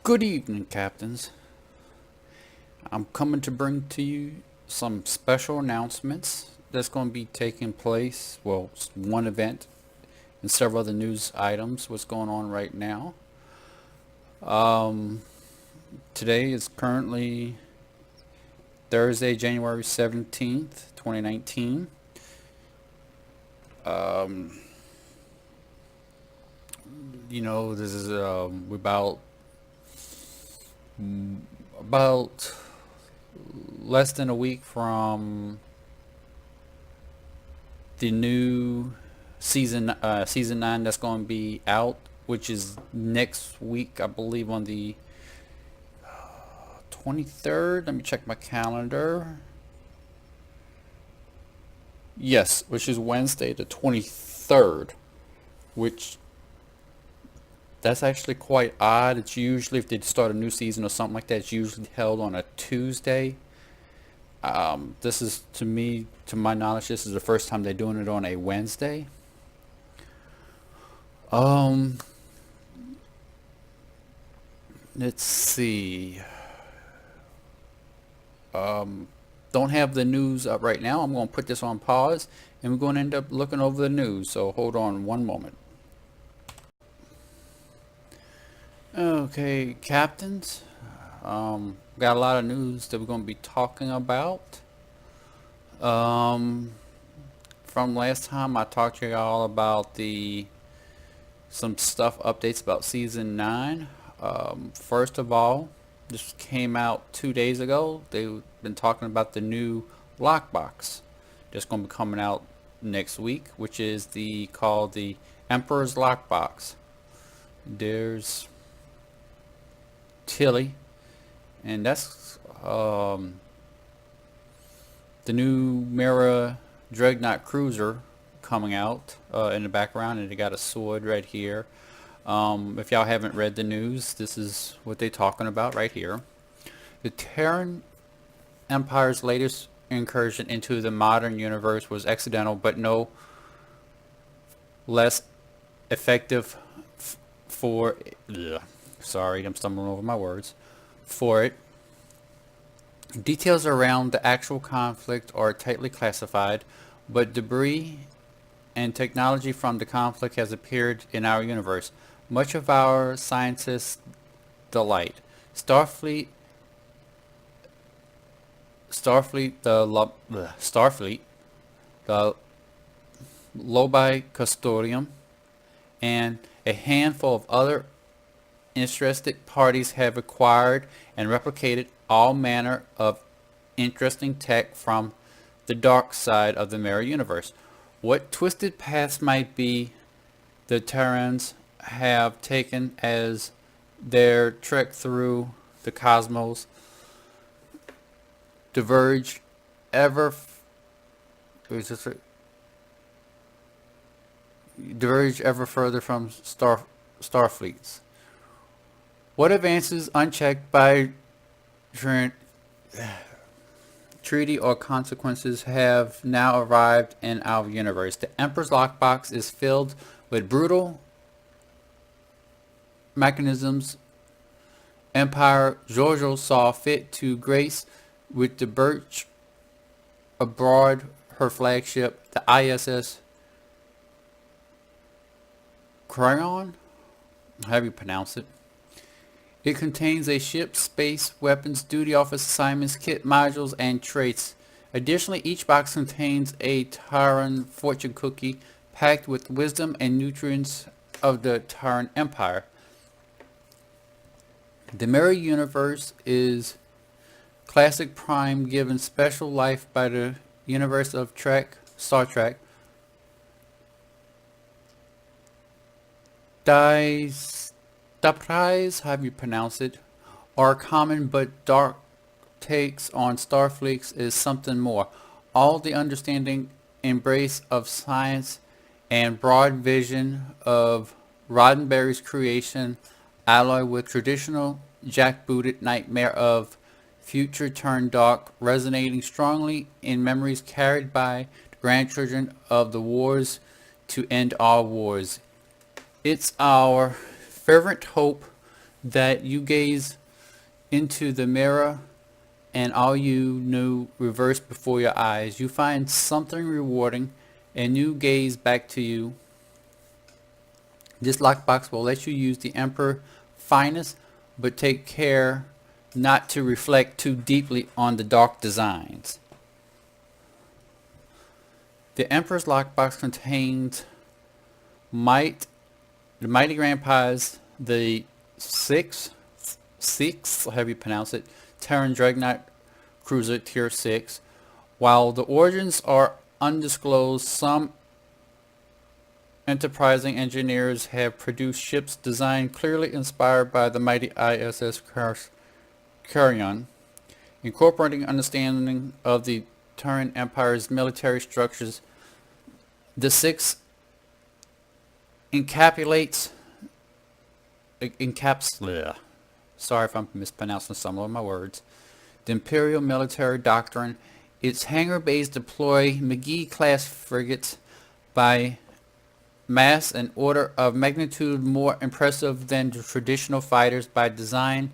Good evening, captains. I'm coming to bring to you some special announcements that's going to be taking place. Well, one event and several other news items. What's going on right now? Um, Today is currently Thursday, January 17th, 2019. Um, this is about less than a week from the new season 9 that's going to be out, which is next week, I believe, on the 23rd. Let me check my calendar. Yes, which is Wednesday the 23rd, which that's actually quite odd. It's usually, if they start a new season or something like that, it's usually held on a Tuesday. This is, to my knowledge, this is the first time they're doing it on a Wednesday. Um, let's see. Don't have the news up right now. I'm going to put this on pause, and we're going to end up looking over the news. So hold on one moment. Okay, captains. Got a lot of news that we're going to be talking about. Um, from last time, I talked to y'all about some stuff, updates about season 9. First of all, this came out 2 days ago. They've been talking about the new lockbox that's going to be coming out next week, which is called the Emperor's Lockbox. There's Tilly, and that's the new Mera Dreadnought cruiser coming out in the background, and they got a sword right here. If y'all haven't read the news, this is what they're talking about right here. The Terran Empire's latest incursion into the modern universe was accidental, but no less effective for... Ugh, sorry, I'm stumbling over my words. For it. Details around the actual conflict are tightly classified, but debris and technology from the conflict has appeared in our universe. Much of our scientists' delight. Starfleet, Starfleet, the Lobi Custodium, and a handful of other interested parties have acquired and replicated all manner of interesting tech from the dark side of the mirror universe. What twisted paths might be the Terrans have taken as their trek through the cosmos diverge ever diverge ever further from Starfleets. What advances unchecked by treaty or consequences have now arrived in our universe? The Emperor's Lockbox is filled with brutal mechanisms Empire Giorgio saw fit to grace with the birch aboard her flagship, the ISS Crayon, however you pronounce it. It contains a ship, space, weapons, duty office assignments, kit modules, and traits. Additionally, each box contains a Terran fortune cookie packed with wisdom and nutrients of the Terran Empire. The Mirror Universe is classic prime given special life by the universe of Star Trek. Daprise, however you pronounce it, are common, but dark takes on Starfleet is something more. All the understanding embrace of science and broad vision of Roddenberry's creation alloy with traditional jackbooted nightmare of future turned dark, resonating strongly in memories carried by the grandchildren of the wars to end all wars. It's our fervent hope that you gaze into the mirror and all you knew reversed before your eyes. You find something rewarding and you gaze back to you. This lockbox will let you use the Emperor finest, but take care not to reflect too deeply on the dark designs. The Emperor's lockbox contains the Mighty Grandpa's, the sixth, however you pronounce it, Terran Dreadnought Cruiser Tier 6. While the origins are undisclosed, some enterprising engineers have produced ships designed clearly inspired by the mighty ISS Carrion, incorporating understanding of the Terran Empire's military structures. The 6 encapsulates, sorry if I'm mispronouncing some of my words, the Imperial military doctrine. Its hangar bays deploy McGee-class frigates by mass and order of magnitude more impressive than the traditional fighters by design,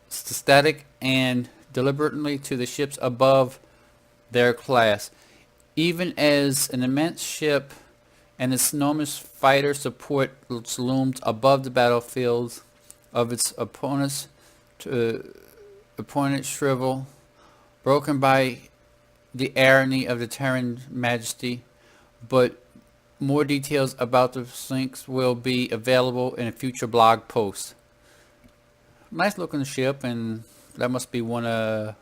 static and deliberately to the ships above their class. Even as an immense ship and its enormous fighter support looms above the battlefields of its opponents, shrivel, broken by the irony of the Terran majesty. But more details about the Sphinx will be available in a future blog post. Nice looking ship, and that must be one of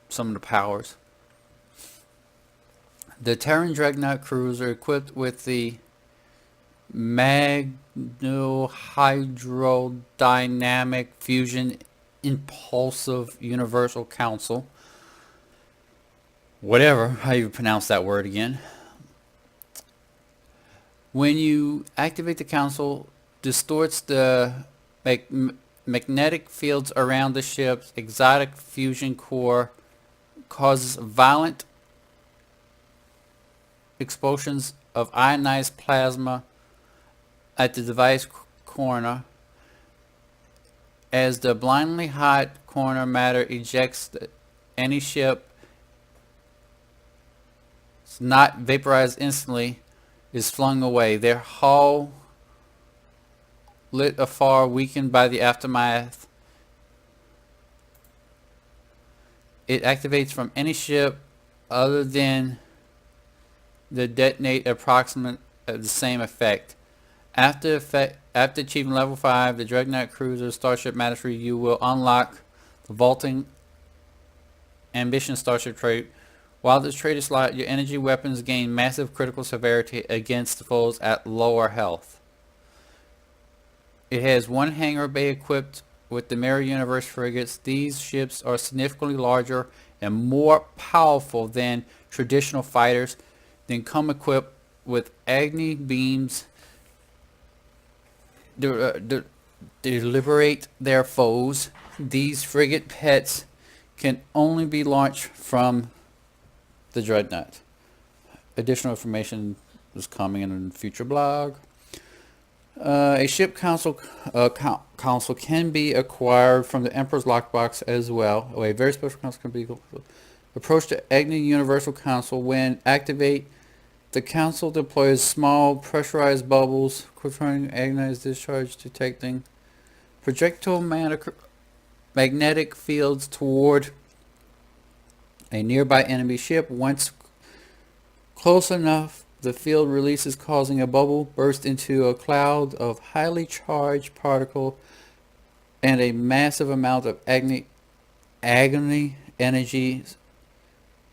some of the powers. The Terran Dreadnought cruiser, equipped with the Magnohydrodynamic Fusion Impulsive Universal Council, whatever, how you pronounce that word again. When you activate the console, distorts the magnetic fields around the ship's exotic fusion core, causes violent explosions of ionized plasma at the device corner. As the blindingly hot corner matter ejects any ship, it's not vaporized instantly, is flung away. Their hull lit afar, weakened by the aftermath. It activates from any ship other than the detonate approximate the same effect. After achieving level 5, the Dreadnought Cruiser Starship Mastery, you will unlock the Vaulting Ambition Starship trait. While this trait is slot, your energy weapons gain massive critical severity against foes at lower health. It has one hangar bay equipped with the Mirror Universe frigates. These ships are significantly larger and more powerful than traditional fighters, then come equipped with Agni beams to liberate their foes. These frigate pets can only be launched from the Dreadnought. Additional information is coming in a future blog. A ship console can be acquired from the Emperor's lockbox as well. A very special console can be approach the Agni Universal Console. When activate, the console deploys small pressurized bubbles, controlling agonized discharge, detecting projectile magnetic fields toward a nearby enemy ship. Once close enough, the field releases, causing a bubble burst into a cloud of highly charged particle and a massive amount of agony energy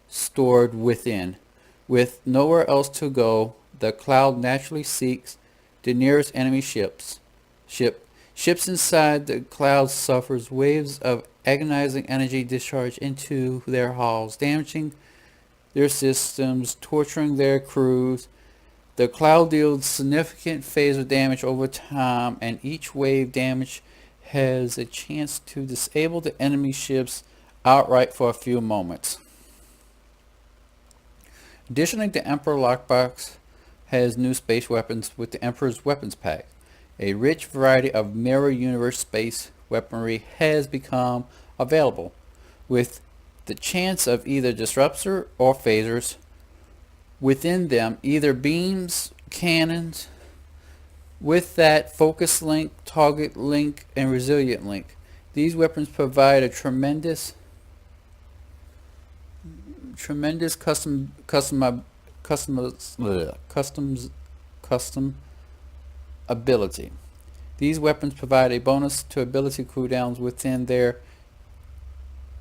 stored within. With nowhere else to go, the cloud naturally seeks the nearest enemy ship. Ships inside the cloud suffers waves of agonizing energy discharge into their hulls, damaging their systems, torturing their crews. The cloud deals significant phaser damage over time, and each wave damage has a chance to disable the enemy ships outright for a few moments. Additionally, the Emperor lockbox has new space weapons with the Emperor's weapons pack. A rich variety of mirror universe space weaponry has become available, with the chance of either disruptor or phasers within them, either beams, cannons, with that focus link, target link, and resilient link. These weapons provide a tremendous custom ability. These weapons provide a bonus to ability cooldowns within their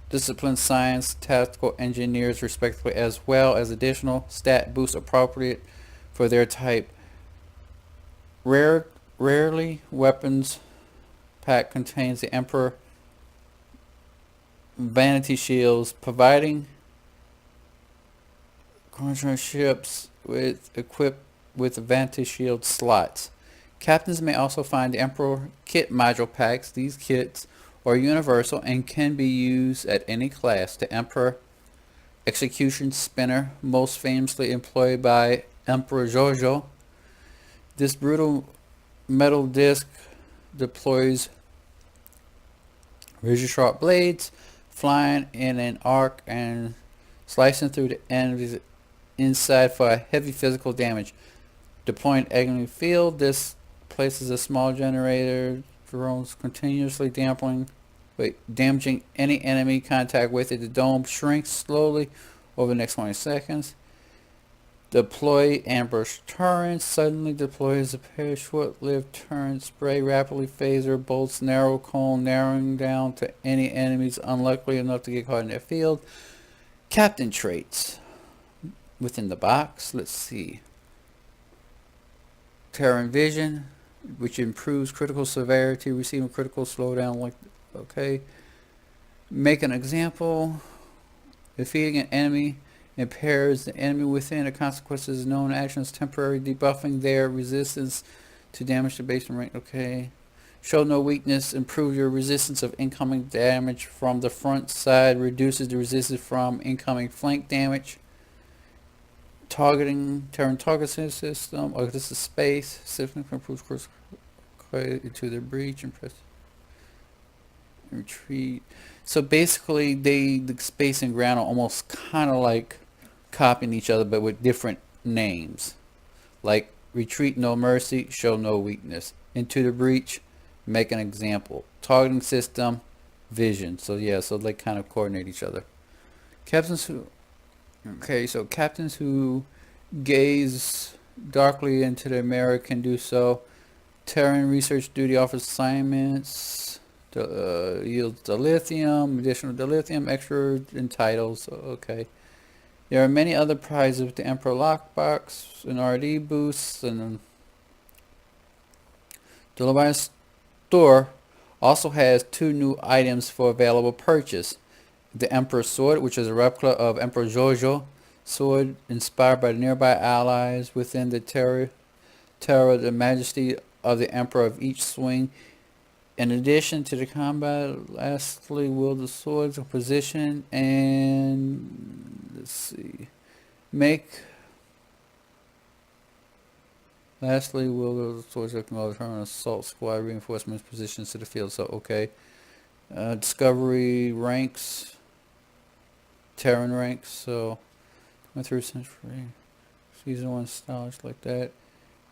discipline, science, tactical, engineers respectively, as well as additional stat boosts appropriate for their type. Rarely weapons pack contains the Emperor vanity shields, providing contract ships equipped with vanity shield slots. Captains may also find the Emperor kit module packs. These kits are universal and can be used at any class. The Emperor execution spinner, most famously employed by Emperor Jojo. This brutal metal disc deploys razor-sharp blades, flying in an arc and slicing through the enemy's inside for heavy physical damage. Deploying enemy field, this places a small generator drones continuously damaging any enemy contact with it. The dome shrinks slowly over the next 20 seconds. Deploy ambush turrets. Suddenly deploys a pair of short-lived turret spray rapidly phaser bolts narrow cone narrowing down to any enemies unlikely enough to get caught in their field. Captain traits within the box. Let's see. Terran vision, which improves critical severity, receiving critical slowdown. Like, okay. Make an example. Defeating an enemy impairs the enemy within a consequences known actions, temporary debuffing their resistance to damage to base and rank. Okay. Show no weakness, improve your resistance of incoming damage from the front side, reduces the resistance from incoming flank damage. Targeting, Terran target system. Oh, this is space. Significantly improves course to the breach and press retreat. So basically, the space and ground are almost kind of like copying each other, but with different names. Like retreat, no mercy, show no weakness. Into the breach, make an example. Targeting system, vision. So yeah, so they kind of coordinate each other. Captains who gaze darkly into their mirror can do so. Terran research duty offers assignments. Yields dilithium, additional dilithium, extra in titles. Okay. There are many other prizes with the Emperor lockbox, an RD boost, and the Leviathan store also has 2 new items for available purchase. The Emperor sword, which is a replica of Emperor Jojo sword inspired by the nearby allies within the terror, the majesty of the Emperor of each swing. In addition to the combat, lastly, wield the swords in position and let's see, lastly, wield the swords that can return assault squad reinforcements positions to the field. So okay, discovery ranks, Terran ranks. So went through century, season 1 stylish like that,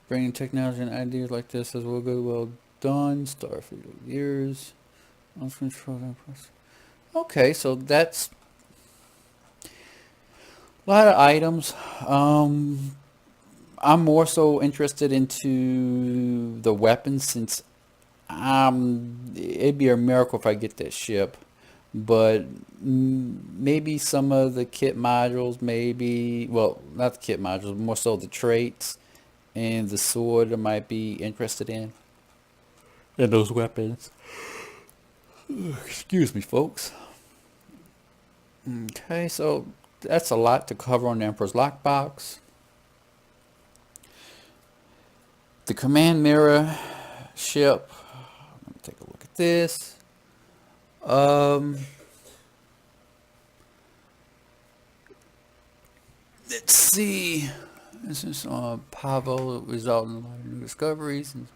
bringing technology and ideas like this as well. Good, well done. Starfleet years. Okay, so that's a lot of items. I'm more so interested into the weapons since it'd be a miracle if I get that ship. But maybe some of the kit modules, maybe, well, not the kit modules, more so the traits and the sword I might be interested in. And those weapons. Excuse me, folks. Okay, so that's a lot to cover on the Emperor's Lockbox. The command mirror ship. Let me take a look at this. Let's see. This is Pavel, resulting in a lot of new discoveries. And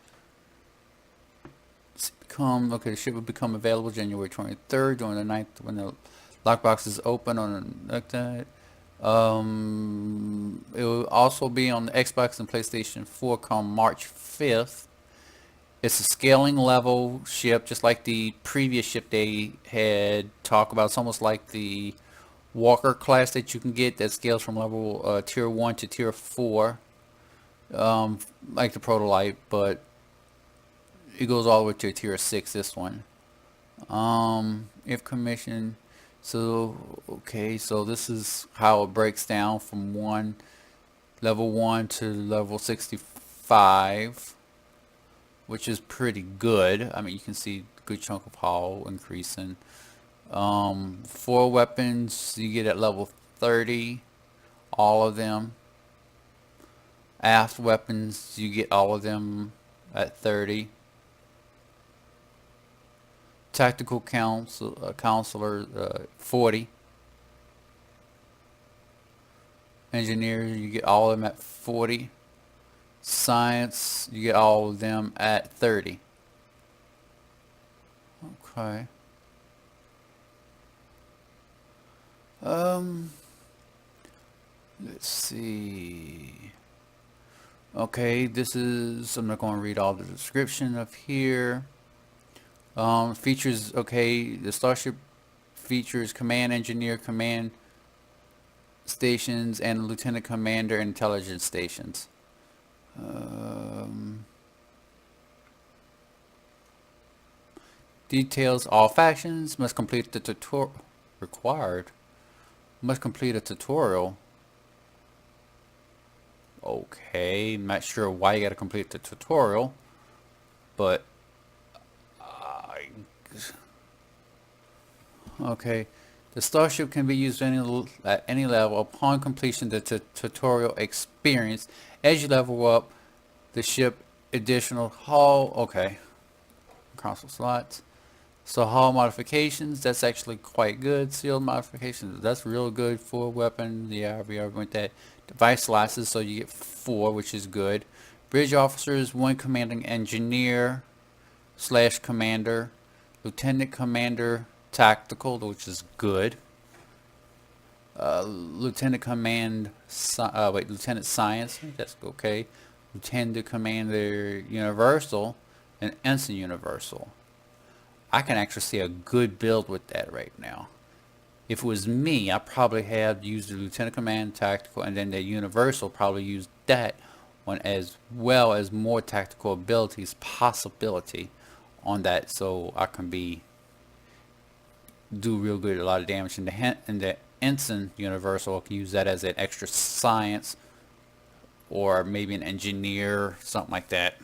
okay, the ship will become available January 23rd during the night when the lockbox is open on like that. It will also be on the Xbox and PlayStation 4 come March 5th. It's a scaling level ship, just like the previous ship they had talked about. It's almost like the Walker class that you can get that scales from level tier 1 to tier 4, like the prototype, but it goes all the way to tier 6, this one. If commissioned, so okay, so this is how it breaks down from level 1 to level 65, which is pretty good. I mean, you can see a good chunk of hull increasing. 4 weapons you get at level 30, all of them. Aft weapons you get all of them at 30. Tactical counselor 40. Engineers you get all of them at 40. Science you get all of them at 30. Okay. Let's see. Okay, I'm not going to read all the description of here. Features, okay, the Starship features command engineer, command stations, and lieutenant commander intelligence stations. Details, all factions must complete the tutorial. Must complete a tutorial. Okay, not sure why you gotta complete the tutorial, but okay. The Starship can be used at any level upon completion of the tutorial experience. As you level up the ship, additional hull, okay, console slots. So hull modifications, that's actually quite good. Sealed modifications, that's real good for weapon. Yeah, we already went that. Device slices, so you get 4, which is good. Bridge officers, 1 commanding engineer / commander, lieutenant commander tactical, which is good. Lieutenant science, that's okay. Lieutenant commander universal and ensign universal. I can actually see a good build with that right now. If it was me, I probably have used the lieutenant command tactical, and then the universal probably used that one as well as more tactical abilities possibility on that, so I can do real good, a lot of damage. In the ensign universal, I can use that as an extra science or maybe an engineer, something like that.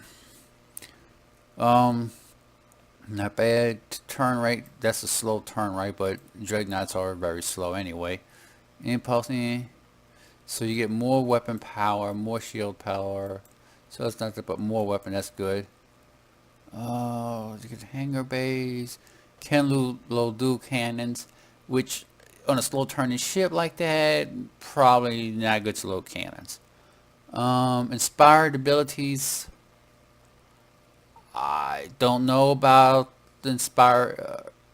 Not bad. Turn rate, that's a slow turn rate, but dreadnoughts are very slow anyway. Impulsing, so you get more weapon power, more shield power, so it's nothing but more weapon, that's good. You get hangar bays, can load dual cannons, which on a slow turning ship like that, probably not good to load cannons. Inspired abilities, I don't know about the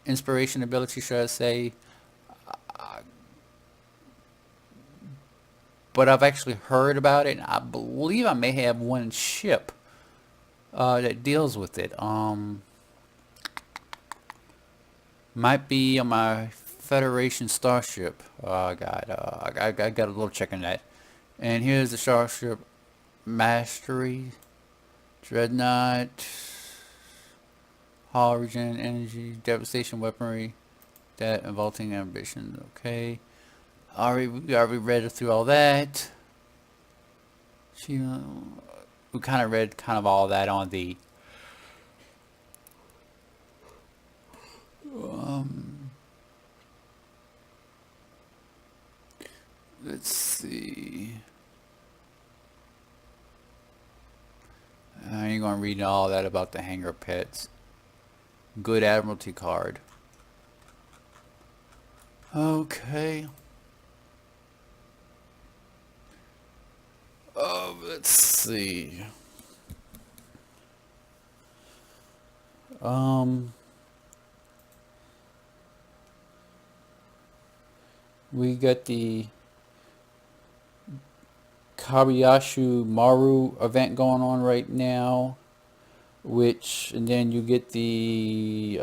inspiration ability, should I say, but I've actually heard about it, and I believe I may have one ship that deals with it. Might be on my Federation starship. I got a little check on that. And here's the starship mastery, dreadnought, hull regen, energy, devastation weaponry, that vaulting ambition. Okay, we already read through all that. We kind of read all that on the let's see. I ain't gonna read all that about the hangar pets. Good Admiralty card. Okay. Let's see. We got the Kabayashu Maru event going on right now, which, and then you get the,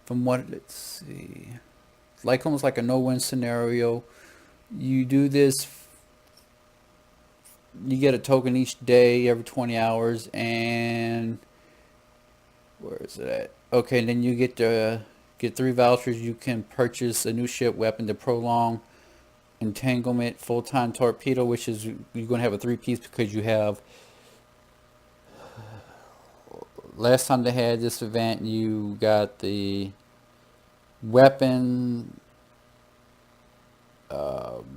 from what, let's see, it's like almost like a no-win scenario. You do this, you get a token each day, every 20 hours, and where is it at? Okay, then you get 3 vouchers. You can purchase a new ship weapon to prolong entanglement full-time torpedo, which is you're going to have a 3-piece because you have, last time they had this event, you got the weapon,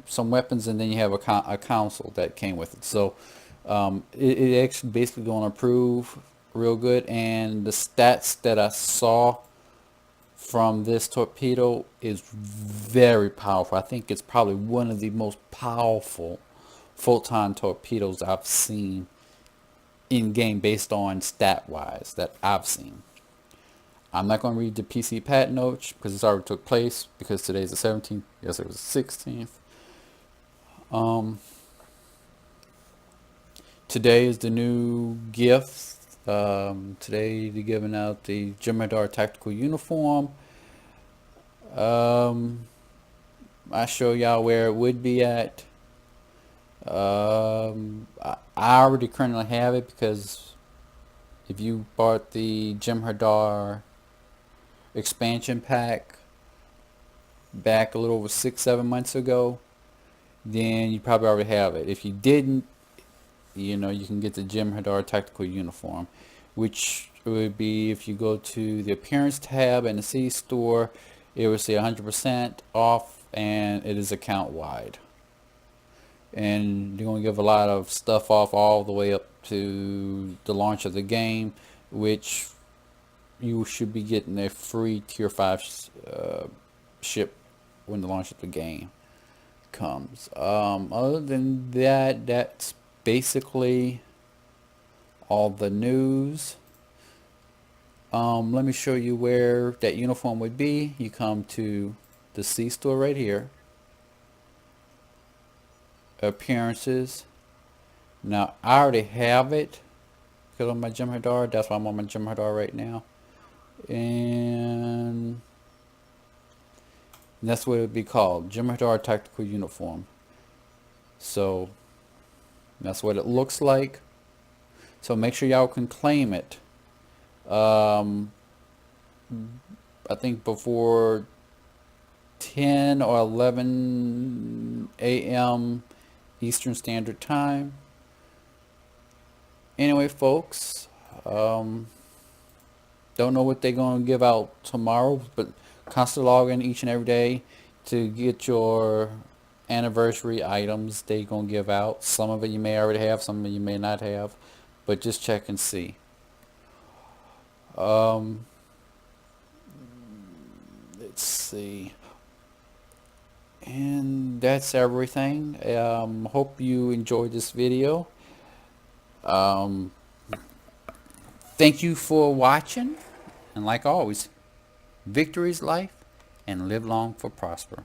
some weapons, and then you have a console that came with it. So it actually basically going to improve real good, and the stats that I saw from this torpedo is very powerful. I think it's probably one of the most powerful full-time torpedoes I've seen in game based on stat wise that I've seen. I'm not going to read the PC patch notes because it's already took place, because today's the 17th. Yes, it was the 16th. Today is the new gift. Today they're giving out the Jem'Hadar tactical uniform. I show y'all where it would be at. I already currently have it, because if you bought the Jem'Hadar expansion pack back a little over 6-7 months ago, then you probably already have it. If you didn't, you know, you can get the Jem'Hadar tactical uniform, which would be, if you go to the appearance tab in the C store, it will say 100% off, and it is account wide. And you're going to give a lot of stuff off all the way up to the launch of the game, which you should be getting a free tier 5 ship when the launch of the game comes. Other than that, that's basically all the news. Let me show you where that uniform would be. You come to the C store right here, appearances. Now I already have it because on my Jem'Hadar, that's why I'm on my Jem'Hadar right now, and that's what it would be called, Jem'Hadar tactical uniform. So that's what it looks like. So make sure y'all can claim it. I think before 10 or 11 a.m. Eastern Standard Time. Anyway, folks, don't know what they're going to give out tomorrow, but constantly log in each and every day to get your anniversary items they're going to give out. Some of it you may already have, some of it you may not have, but just check and see. Let's see. And that's everything. Hope you enjoyed this video. Thank you for watching, and like always, victory is life, and live long for prosper.